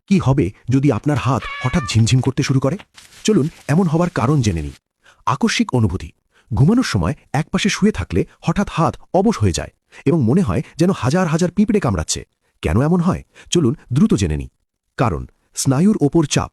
কি হবে যদি আপনার হাত হঠাৎ ঝিমঝিম করতে শুরু করে? চলুন এমন হবার কারণ জেনে নিই। আকস্মিক অনুভূতি। ঘুমানোর সময় একপাশে শুয়ে থাকলে হঠাৎ হাত অবশ হয়ে যায় এবং মনে হয় যেন হাজার হাজার পিঁপড়ে কামড়াচ্ছে। কেন এমন হয়? চলুন দ্রুত জেনে নিই। কারণ স্নায়ুর ওপর চাপ।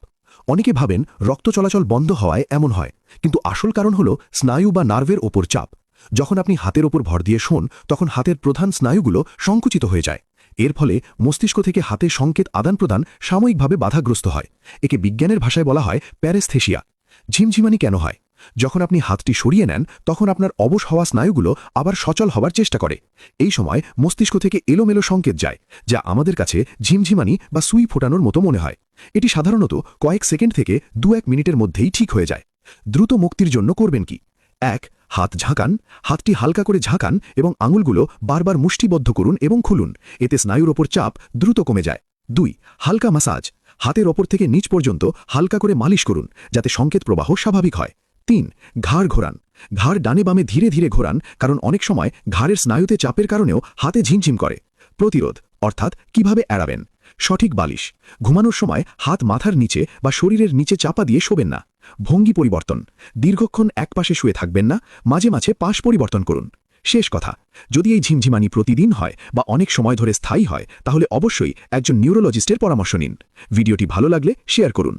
অনেকে ভাবেন রক্ত চলাচল বন্ধ হওয়ায় এমন হয়, কিন্তু আসল কারণ হল স্নায়ু বা নার্ভের ওপর চাপ। যখন আপনি হাতের ওপর ভর দিয়ে শোন, তখন হাতের প্রধান স্নায়ুগুলো সংকুচিত হয়ে যায়। এর ফলে মস্তিষ্ক থেকে হাতে সংকেত আদান প্রদান সাময়িকভাবে বাধাগ্রস্ত হয়। একে বিজ্ঞানের ভাষায় বলা হয় প্যারেস্থেসিয়া। ঝিমঝিমানি কেন হয়? যখন আপনি হাতটি সরিয়ে নেন, তখন আপনার অবশ হওয়া স্নায়ুগুলো আবার সচল হবার চেষ্টা করে। এই সময় মস্তিষ্ক থেকে এলোমেলো সংকেত যায়, যা আমাদের কাছে ঝিমঝিমানি বা সুই ফোটানোর মতো মনে হয়। এটি সাধারণত কয়েক সেকেন্ড থেকে 2-1 মিনিটের মধ্যেই ঠিক হয়ে যায়। দ্রুত মুক্তির জন্য করবেন কি? 1. হাত ঝাঁকান। হাতটি হালকা করে ঝাঁকান এবং আঙুলগুলো বারবার মুষ্টিবদ্ধ করুন এবং খুলুন। এতে স্নায়ুর ওপর চাপ দ্রুত কমে যায়। 2. হালকা মাসাজ। হাতের ওপর থেকে নিচ পর্যন্ত হালকা করে মালিশ করুন, যাতে সংকেত প্রবাহ স্বাভাবিক হয়। 3. ঘাড় ঘোরান। ঘাড় ডানে বামে ধীরে ধীরে ঘোরান, কারণ অনেক সময় ঘাড়ের স্নায়ুতে চাপের কারণেও হাতে ঝিমঝিম করে। প্রতিরোধ অর্থাৎ কিভাবে এড়াবেন? সঠিক বালিশ। ঘুমানোর সময় হাত মাথার নিচে বা শরীরের নিচে চাপা দিয়ে শোবেন না। ভঙ্গি পরিবর্তন। দীর্ঘক্ষণ একপাশে শুয়ে থাকবেন না, মাঝে মাঝে পাশ পরিবর্তন করুন। শেষ কথা, যদি এই ঝিমঝিমানি প্রতিদিন হয় বা অনেক সময় ধরে স্থায়ী হয়, তাহলে অবশ্যই একজন নিউরোলজিস্টের পরামর্শ নিন। ভিডিওটি ভালো লাগলে শেয়ার করুন।